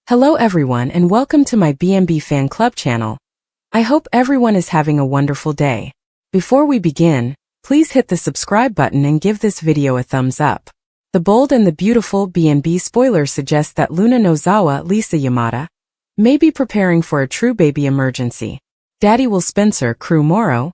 Hello everyone and welcome to my B&B Fan Club channel. I hope everyone is having a wonderful day. Before we begin, please hit the subscribe button and give this video a thumbs up. The bold and the beautiful B&B spoiler suggests that Luna Nozawa Lisa Yamada may be preparing for a true baby emergency. Daddy will Spencer Crew Moro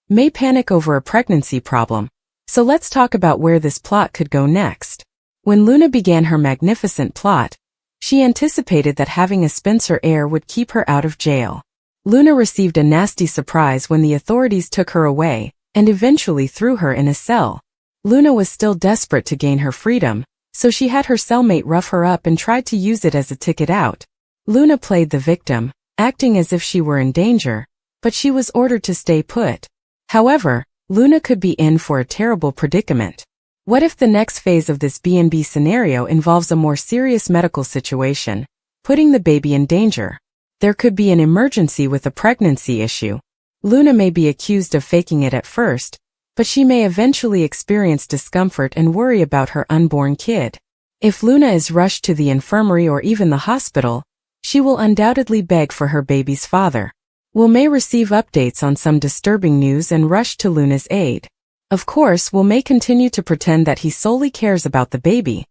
may panic over a pregnancy problem. So let's talk about where this plot could go next. When Luna began her magnificent plot, she anticipated that having a Spencer heir would keep her out of jail. Luna received a nasty surprise when the authorities took her away and eventually threw her in a cell. Luna was still desperate to gain her freedom, so she had her cellmate rough her up and tried to use it as a ticket out. Luna played the victim, acting as if she were in danger, but she was ordered to stay put. However, Luna could be in for a terrible predicament. What if the next phase of this B&B scenario involves a more serious medical situation, putting the baby in danger? There could be an emergency with a pregnancy issue. Luna may be accused of faking it at first, but she may eventually experience discomfort and worry about her unborn kid. If Luna is rushed to the infirmary or even the hospital, she will undoubtedly beg for her baby's father. Will may receive updates on some disturbing news and rush to Luna's aid. Of course, Will may continue to pretend that he solely cares about the baby,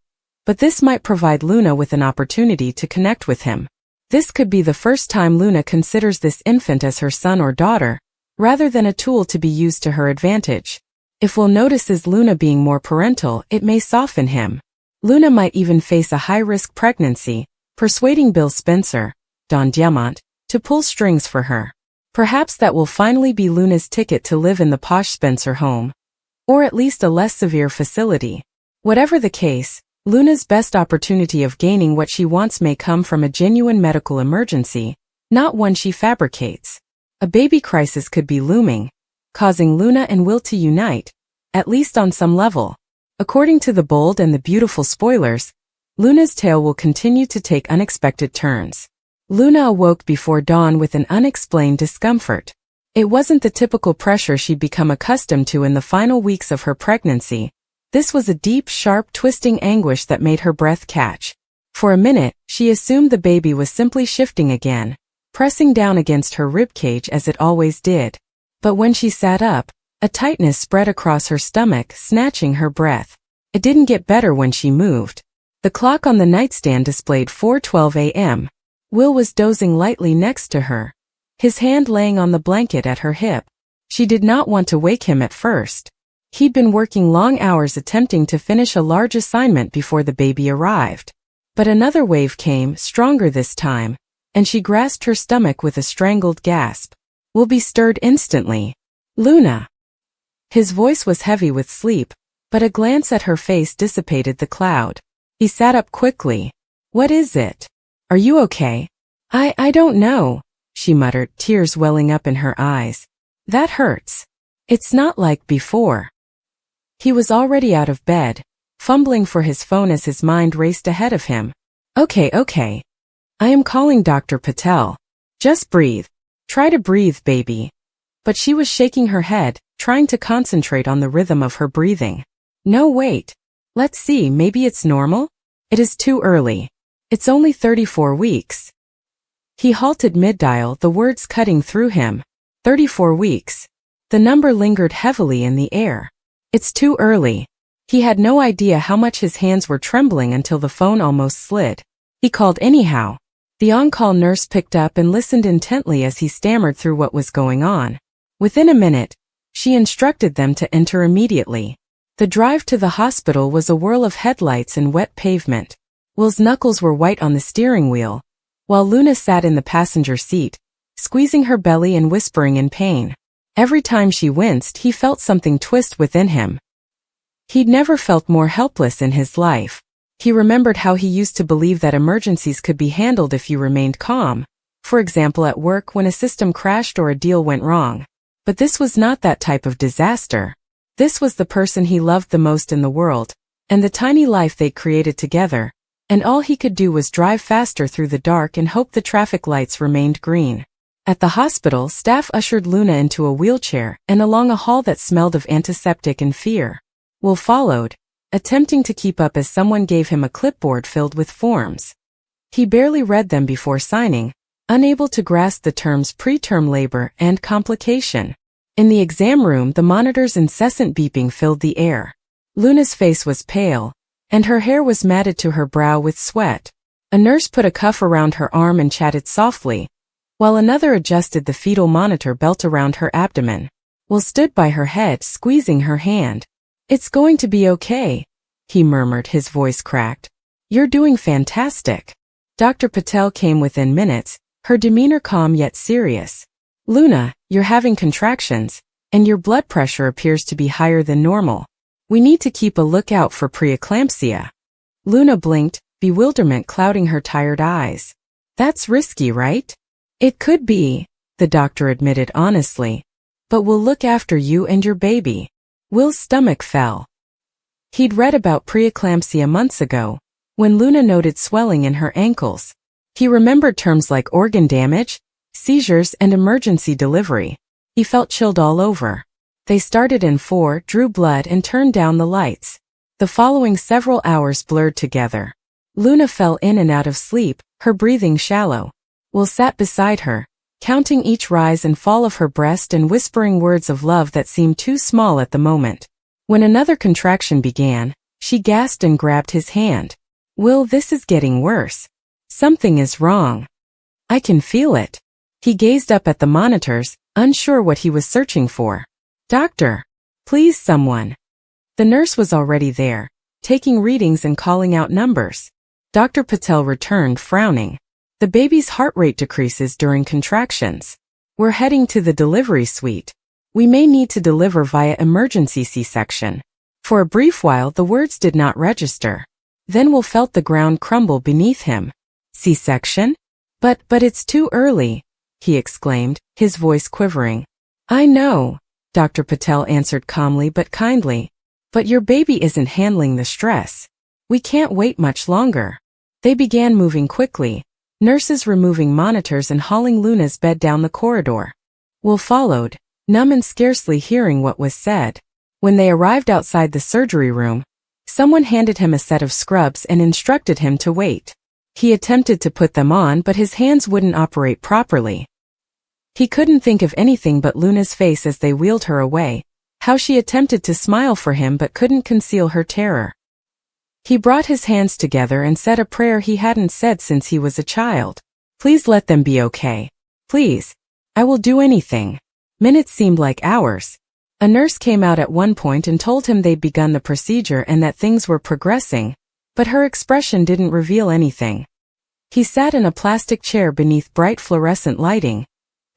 but this might provide Luna with an opportunity to connect with him. This could be the first time Luna considers this infant as her son or daughter, rather than a tool to be used to her advantage. If Will notices Luna being more parental, it may soften him. Luna might even face a high-risk pregnancy, persuading Bill Spencer, Don Diamant, to pull strings for her. Perhaps that will finally be Luna's ticket to live in the posh Spencer home, or at least a less severe facility. Whatever the case, Luna's best opportunity of gaining what she wants may come from a genuine medical emergency, not one she fabricates. A baby crisis could be looming, causing Luna and Will to unite, at least on some level. According to the bold and the beautiful spoilers, Luna's tale will continue to take unexpected turns. Luna awoke before dawn with an unexplained discomfort. It wasn't the typical pressure she'd become accustomed to in the final weeks of her pregnancy. This was a deep, sharp, twisting anguish that made her breath catch. For a minute, she assumed the baby was simply shifting again, pressing down against her ribcage as it always did. But when she sat up, a tightness spread across her stomach, snatching her breath. It didn't get better when she moved. The clock on the nightstand displayed 4:12 a.m. Will was dozing lightly next to her, his hand laying on the blanket at her hip. She did not want to wake him at first. He'd been working long hours attempting to finish a large assignment before the baby arrived. But another wave came, stronger this time, and she grasped her stomach with a strangled gasp. Will be stirred instantly. Luna. His voice was heavy with sleep, but a glance at her face dissipated the cloud. He sat up quickly. What is it? Are you okay? I don't know, she muttered, tears welling up in her eyes. That hurts. It's not like before. He was already out of bed, fumbling for his phone as his mind raced ahead of him. Okay. I am calling Dr. Patel. Just breathe. Try to breathe, baby. But she was shaking her head, trying to concentrate on the rhythm of her breathing. No, wait. Let's see, maybe it's normal? It is too early. It's only 34 weeks. He halted mid-dial, the words cutting through him. 34 weeks. The number lingered heavily in the air. It's too early. He had no idea how much his hands were trembling until the phone almost slid. He called anyhow. The on-call nurse picked up and listened intently as he stammered through what was going on. Within a minute, she instructed them to enter immediately. The drive to the hospital was a whirl of headlights and wet pavement. Will's knuckles were white on the steering wheel, while Luna sat in the passenger seat, squeezing her belly and whispering in pain. Every time she winced, he felt something twist within him. He'd never felt more helpless in his life. He remembered how he used to believe that emergencies could be handled if you remained calm, for example at work when a system crashed or a deal went wrong. But this was not that type of disaster. This was the person he loved the most in the world, and the tiny life they'd created together. And all he could do was drive faster through the dark and hope the traffic lights remained green. At the hospital, staff ushered Luna into a wheelchair and along a hall that smelled of antiseptic and fear. Will followed, attempting to keep up as someone gave him a clipboard filled with forms. He barely read them before signing, unable to grasp the terms preterm labor and complication. In the exam room, the monitor's incessant beeping filled the air. Luna's face was pale, and her hair was matted to her brow with sweat. A nurse put a cuff around her arm and chatted softly, while another adjusted the fetal monitor belt around her abdomen. Will stood by her head, squeezing her hand. "It's going to be okay," he murmured, his voice cracked. "You're doing fantastic." Dr. Patel came within minutes, her demeanor calm yet serious. "Luna, you're having contractions, and your blood pressure appears to be higher than normal. We need to keep a lookout for preeclampsia." Luna blinked, bewilderment clouding her tired eyes. "That's risky, right?" "It could be," the doctor admitted honestly. "But we'll look after you and your baby." Will's stomach fell. He'd read about preeclampsia months ago, when Luna noted swelling in her ankles. He remembered terms like organ damage, seizures, and emergency delivery. He felt chilled all over. They started in 4, drew blood, and turned down the lights. The following several hours blurred together. Luna fell in and out of sleep, her breathing shallow. Will sat beside her, counting each rise and fall of her breast and whispering words of love that seemed too small at the moment. When another contraction began, she gasped and grabbed his hand. "Will, this is getting worse. Something is wrong. I can feel it." He gazed up at the monitors, unsure what he was searching for. "Doctor, please, someone." The nurse was already there, taking readings and calling out numbers. Dr. Patel returned, frowning. "The baby's heart rate decreases during contractions. We're heading to the delivery suite. We may need to deliver via emergency C-section." For a brief while the words did not register. Then Will felt the ground crumble beneath him. "C-section? But it's too early," he exclaimed, his voice quivering. "I know," Dr. Patel answered calmly but kindly. "But your baby isn't handling the stress. We can't wait much longer." They began moving quickly, nurses removing monitors and hauling Luna's bed down the corridor. Will followed, numb and scarcely hearing what was said. When they arrived outside the surgery room, someone handed him a set of scrubs and instructed him to wait. He attempted to put them on, but his hands wouldn't operate properly. He couldn't think of anything but Luna's face as they wheeled her away, how she attempted to smile for him but couldn't conceal her terror. He brought his hands together and said a prayer he hadn't said since he was a child. "Please let them be okay. Please. I will do anything." Minutes seemed like hours. A nurse came out at one point and told him they'd begun the procedure and that things were progressing, but her expression didn't reveal anything. He sat in a plastic chair beneath bright fluorescent lighting,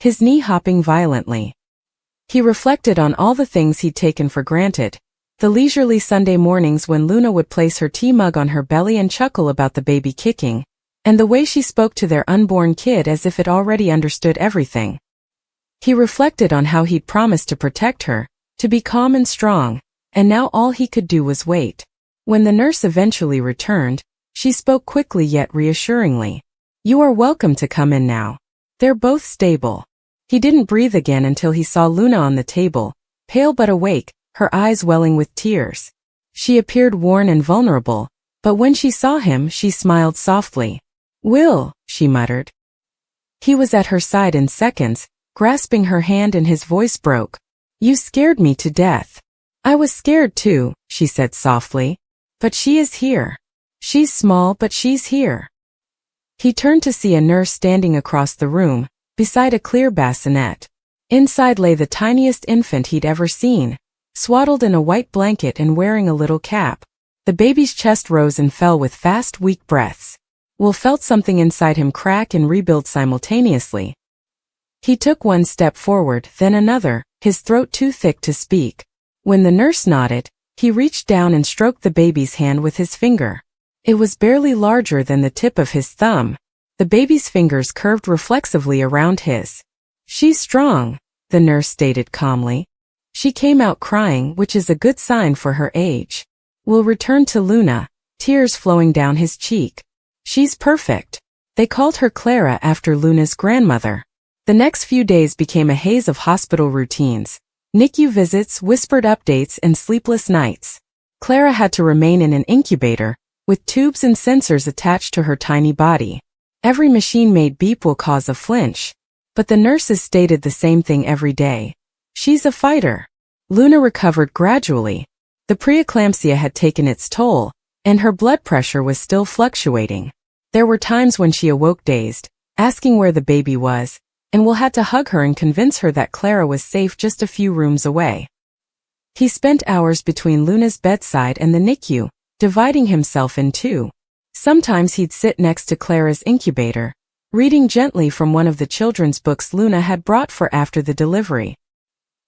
his knee hopping violently. He reflected on all the things he'd taken for granted. The leisurely Sunday mornings when Luna would place her tea mug on her belly and chuckle about the baby kicking, and the way she spoke to their unborn kid as if it already understood everything. He reflected on how he'd promised to protect her, to be calm and strong, and now all he could do was wait. When the nurse eventually returned, she spoke quickly yet reassuringly. "You are welcome to come in now. They're both stable." He didn't breathe again until he saw Luna on the table, pale but awake, her eyes welling with tears. She appeared worn and vulnerable, but when she saw him she smiled softly. "Will," she muttered. He was at her side in seconds, grasping her hand, and his voice broke. "You scared me to death." "I was scared too," she said softly. "But she is here. She's small, but she's here." He turned to see a nurse standing across the room, beside a clear bassinet. Inside lay the tiniest infant he'd ever seen, swaddled in a white blanket and wearing a little cap. The baby's chest rose and fell with fast, weak breaths. Will felt something inside him crack and rebuild simultaneously. He took one step forward, then another, his throat too thick to speak. When the nurse nodded, he reached down and stroked the baby's hand with his finger. It was barely larger than the tip of his thumb. The baby's fingers curved reflexively around his. "She's strong," the nurse stated calmly. "She came out crying, which is a good sign for her age." Will returned to Luna, tears flowing down his cheek. "She's perfect." They called her Clara after Luna's grandmother. The next few days became a haze of hospital routines, NICU visits, whispered updates, and sleepless nights. Clara had to remain in an incubator, with tubes and sensors attached to her tiny body. Every machine-made beep will cause a flinch. But the nurses stated the same thing every day. She's a fighter. Luna recovered gradually. The preeclampsia had taken its toll, and her blood pressure was still fluctuating. There were times when she awoke dazed, asking where the baby was, and Will had to hug her and convince her that Clara was safe just a few rooms away. He spent hours between Luna's bedside and the NICU, dividing himself in two. Sometimes he'd sit next to Clara's incubator, reading gently from one of the children's books Luna had brought for after the delivery.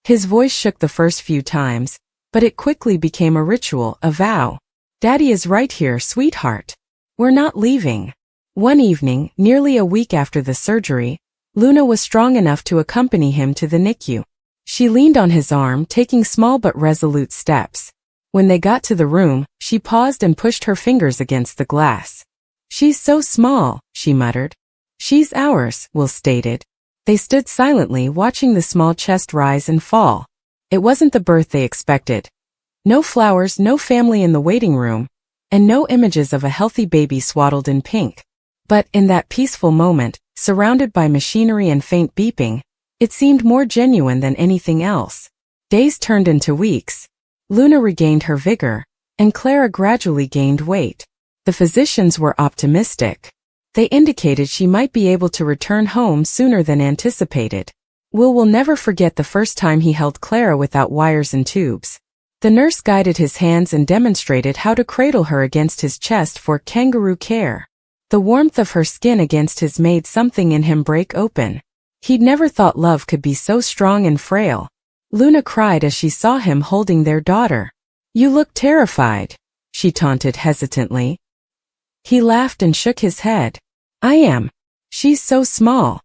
His voice shook the first few times, but it quickly became a ritual, a vow. "Daddy is right here, sweetheart. We're not leaving." One evening, nearly a week after the surgery, Luna was strong enough to accompany him to the NICU. She leaned on his arm, taking small but resolute steps. When they got to the room, she paused and pushed her fingers against the glass. "She's so small," she muttered. "She's ours," Will stated. They stood silently watching the small chest rise and fall. It wasn't the birth they expected. No flowers, no family in the waiting room, and no images of a healthy baby swaddled in pink. But in that peaceful moment, surrounded by machinery and faint beeping, it seemed more genuine than anything else. Days turned into weeks. Luna regained her vigor, and Clara gradually gained weight. The physicians were optimistic. They indicated she might be able to return home sooner than anticipated. Will never forget the first time he held Clara without wires and tubes. The nurse guided his hands and demonstrated how to cradle her against his chest for kangaroo care. The warmth of her skin against his made something in him break open. He'd never thought love could be so strong and frail. Luna cried as she saw him holding their daughter. "You look terrified," she taunted hesitantly. He laughed and shook his head. "I am. She's so small.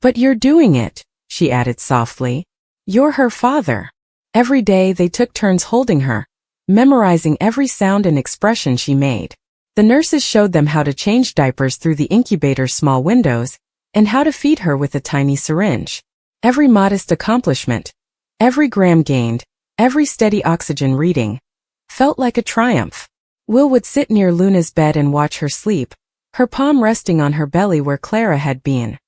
But you're doing it," she added softly. "You're her father." Every day they took turns holding her, memorizing every sound and expression she made. The nurses showed them how to change diapers through the incubator's small windows, and how to feed her with a tiny syringe. Every modest accomplishment, every gram gained, every steady oxygen reading, felt like a triumph. Will would sit near Luna's bed and watch her sleep, her palm resting on her belly where Clara had been.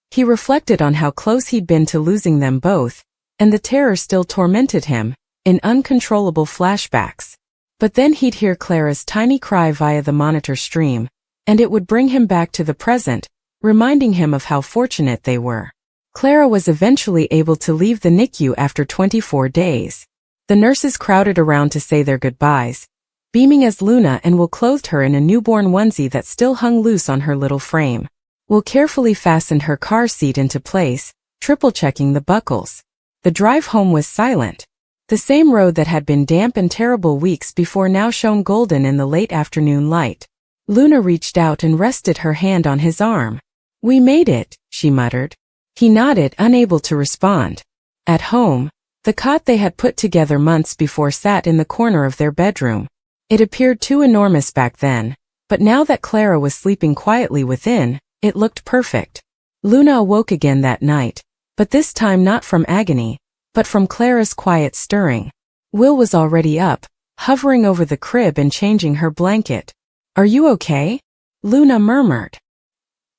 He reflected on how close he'd been to losing them both, and the terror still tormented him, in uncontrollable flashbacks. But then he'd hear Clara's tiny cry via the monitor stream, and it would bring him back to the present, reminding him of how fortunate they were. Clara was eventually able to leave the NICU after 24 days. The nurses crowded around to say their goodbyes, beaming as Luna and Will clothed her in a newborn onesie that still hung loose on her little frame. Will carefully fastened her car seat into place, triple-checking the buckles. The drive home was silent. The same road that had been damp and terrible weeks before now shone golden in the late afternoon light. Luna reached out and rested her hand on his arm. "We made it," she muttered. He nodded, unable to respond. At home, the cot they had put together months before sat in the corner of their bedroom. It appeared too enormous back then, but now that Clara was sleeping quietly within, it looked perfect. Luna awoke again that night, but this time not from agony, but from Clara's quiet stirring. Will was already up, hovering over the crib and changing her blanket. "Are you okay?" Luna murmured.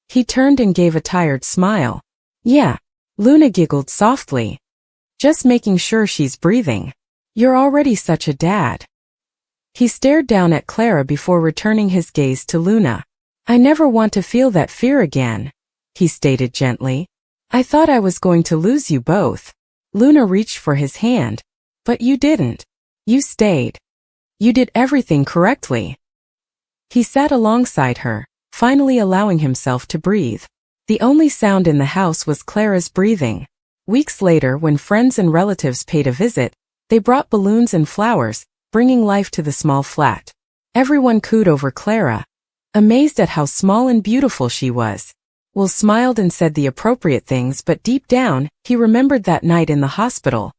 He turned and gave a tired smile. "Yeah." Luna giggled softly. "Just making sure she's breathing. You're already such a dad." He stared down at Clara before returning his gaze to Luna. "I never want to feel that fear again," he stated gently. "I thought I was going to lose you both." Luna reached for his hand. "But you didn't. You stayed. You did everything correctly." He sat alongside her, finally allowing himself to breathe. The only sound in the house was Clara's breathing. Weeks later, when friends and relatives paid a visit, they brought balloons and flowers, bringing life to the small flat. Everyone cooed over Clara, amazed at how small and beautiful she was. Will smiled and said the appropriate things, but deep down, he remembered that night in the hospital,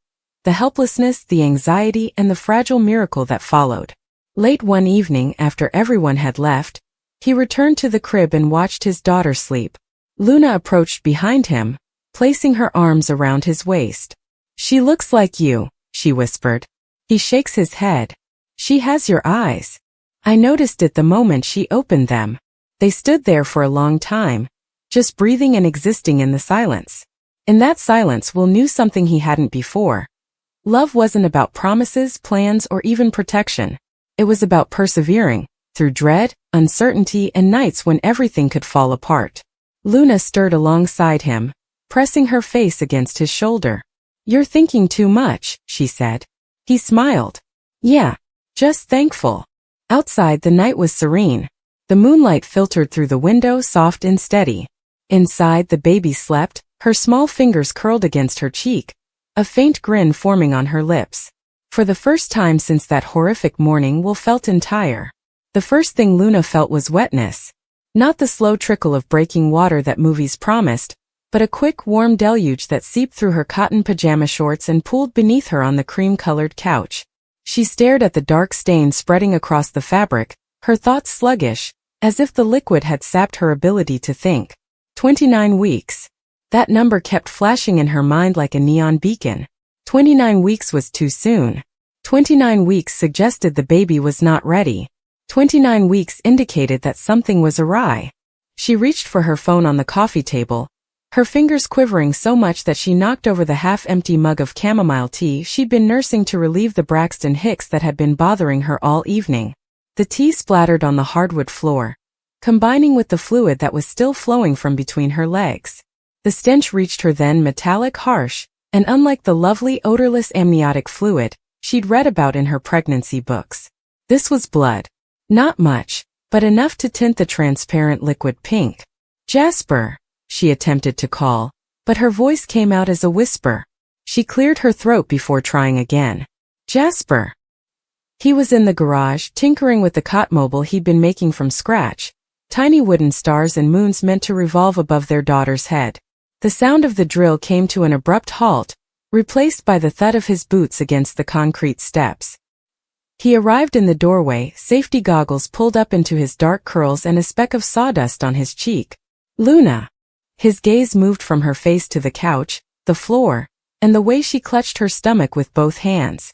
the helplessness, the anxiety, and the fragile miracle that followed. Late one evening, after everyone had left, he returned to the crib and watched his daughter sleep. Luna approached behind him, placing her arms around his waist. "She looks like you," she whispered. He shakes his head. "She has your eyes." I noticed it the moment she opened them. They stood there for a long time, just breathing and existing in the silence. In that silence, Will knew something he hadn't before. Love wasn't about promises, plans, or even protection. It was about persevering, through dread, uncertainty, and nights when everything could fall apart. Luna stirred alongside him, pressing her face against his shoulder. "You're thinking too much," she said. He smiled. "Yeah, just thankful." Outside, the night was serene. The moonlight filtered through the window, soft and steady. Inside, the baby slept, her small fingers curled against her cheek, a faint grin forming on her lips. For the first time since that horrific morning, Will felt entire. The first thing Luna felt was wetness. Not the slow trickle of breaking water that movies promised, but a quick, warm deluge that seeped through her cotton pajama shorts and pooled beneath her on the cream-colored couch. She stared at the dark stain spreading across the fabric, her thoughts sluggish, as if the liquid had sapped her ability to think. 29 weeks. That number kept flashing in her mind like a neon beacon. 29 weeks was too soon. 29 weeks suggested the baby was not ready. 29 weeks indicated that something was awry. She reached for her phone on the coffee table, her fingers quivering so much that she knocked over the half-empty mug of chamomile tea she'd been nursing to relieve the Braxton Hicks that had been bothering her all evening. The tea splattered on the hardwood floor, combining with the fluid that was still flowing from between her legs. The stench reached her then, metallic, harsh, and unlike the lovely, odorless amniotic fluid she'd read about in her pregnancy books. This was blood. Not much, but enough to tint the transparent liquid pink. "Jasper," she attempted to call, but her voice came out as a whisper. She cleared her throat before trying again. "Jasper." He was in the garage, tinkering with the Cotmobile he'd been making from scratch, tiny wooden stars and moons meant to revolve above their daughter's head. The sound of the drill came to an abrupt halt, replaced by the thud of his boots against the concrete steps. He arrived in the doorway, safety goggles pulled up into his dark curls and a speck of sawdust on his cheek. "Luna." His gaze moved from her face to the couch, the floor, and the way she clutched her stomach with both hands.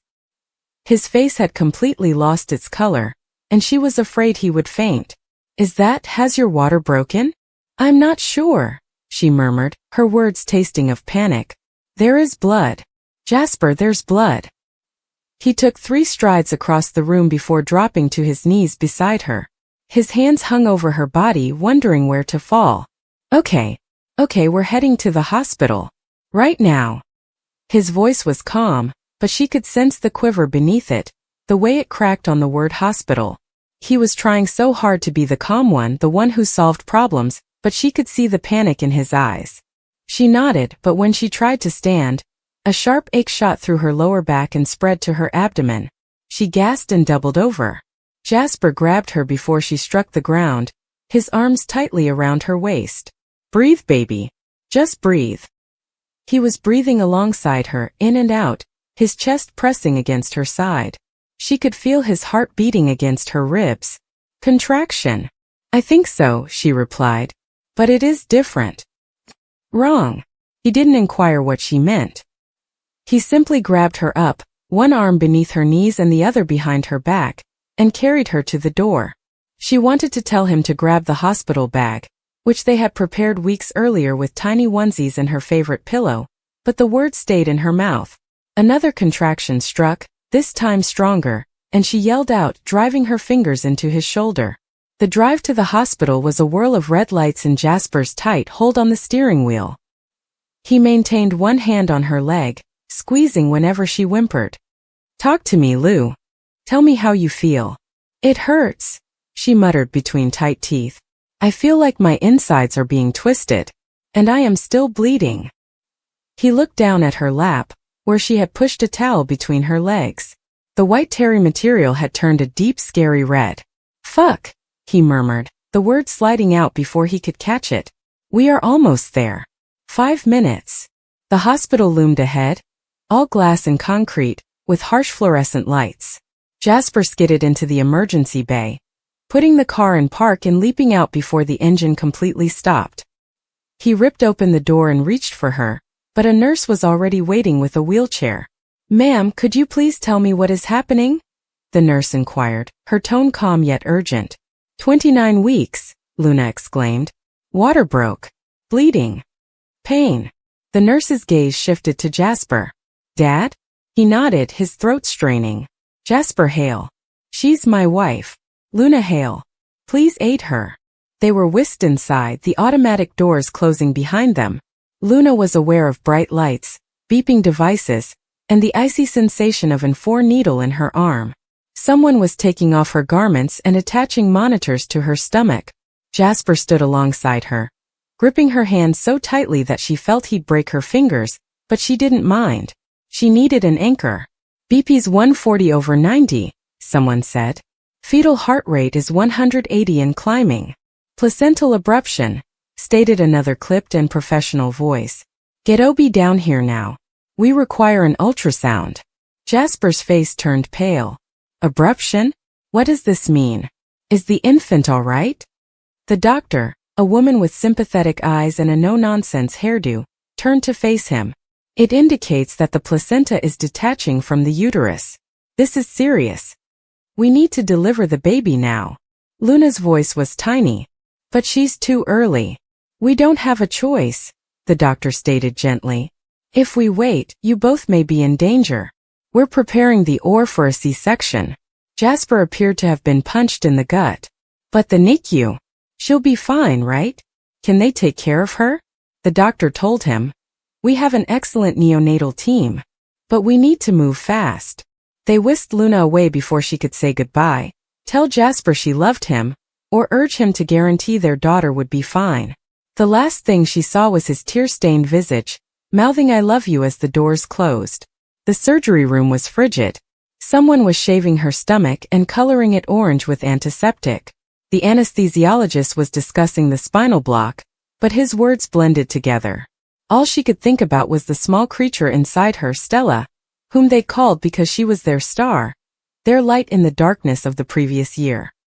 His face had completely lost its color, and she was afraid he would faint. Has your water broken?" "I'm not sure," she murmured, her words tasting of panic. "There is blood. Jasper, there's blood." He took 3 strides across the room before dropping to his knees beside her. His hands hung over her body, wondering where to fall. Okay, we're heading to the hospital. Right now." His voice was calm, but she could sense the quiver beneath it, the way it cracked on the word hospital. He was trying so hard to be the calm one, the one who solved problems, but she could see the panic in his eyes. She nodded, but when she tried to stand, a sharp ache shot through her lower back and spread to her abdomen. She gasped and doubled over. Jasper grabbed her before she struck the ground, his arms tightly around her waist. "Breathe, baby. Just breathe." He was breathing alongside her, in and out, his chest pressing against her side. She could feel his heart beating against her ribs. "Contraction." "I think so," she replied. "But it is different." "Wrong." He didn't inquire what she meant. He simply grabbed her up, one arm beneath her knees and the other behind her back, and carried her to the door. She wanted to tell him to grab the hospital bag, which they had prepared weeks earlier with tiny onesies and her favorite pillow, but the word stayed in her mouth. Another contraction struck, this time stronger, and she yelled out, driving her fingers into his shoulder. The drive to the hospital was a whirl of red lights and Jasper's tight hold on the steering wheel. He maintained one hand on her leg, squeezing whenever she whimpered. "Talk to me, Lou. Tell me how you feel." "It hurts," she muttered between tight teeth. "I feel like my insides are being twisted. And I am still bleeding." He looked down at her lap, where she had pushed a towel between her legs. The white terry material had turned a deep, scary red. "Fuck," he murmured, the word sliding out before he could catch it. "We are almost there. 5 minutes." The hospital loomed ahead, all glass and concrete, with harsh fluorescent lights. Jasper skidded into the emergency bay, putting the car in park and leaping out before the engine completely stopped. He ripped open the door and reached for her, but a nurse was already waiting with a wheelchair. "Ma'am, could you please tell me what is happening?" the nurse inquired, her tone calm yet urgent. 29 weeks, Luna exclaimed. Water broke. Bleeding. Pain. The nurse's gaze shifted to Jasper. Dad? He nodded, his throat straining. Jasper Hale. She's my wife. Luna Hale. Please aid her. They were whisked inside, the automatic doors closing behind them. Luna was aware of bright lights, beeping devices, and the icy sensation of an IV needle in her arm. Someone was taking off her garments and attaching monitors to her stomach. Jasper stood alongside her, gripping her hand so tightly that she felt he'd break her fingers, but she didn't mind. She needed an anchor. BP's 140/90, someone said. Fetal heart rate is 180 and climbing. Placental abruption, stated another clipped and professional voice. Get OB down here now. We require an ultrasound. Jasper's face turned pale. Abruption? What does this mean? Is the infant all right? The doctor, a woman with sympathetic eyes and a no-nonsense hairdo, turned to face him. It indicates that the placenta is detaching from the uterus. This is serious. We need to deliver the baby now. Luna's voice was tiny. But she's too early. We don't have a choice, the doctor stated gently. If we wait, you both may be in danger. We're preparing the OR for a C-section. Jasper appeared to have been punched in the gut. But the NICU. She'll be fine, right? Can they take care of her? The doctor told him. We have an excellent neonatal team. But we need to move fast. They whisked Luna away before she could say goodbye, tell Jasper she loved him, or urge him to guarantee their daughter would be fine. The last thing she saw was his tear-stained visage, mouthing I love you as the doors closed. The surgery room was frigid. Someone was shaving her stomach and coloring it orange with antiseptic. The anesthesiologist was discussing the spinal block, but his words blended together. All she could think about was the small creature inside her, Stella, whom they called because she was their star, their light in the darkness of the previous year.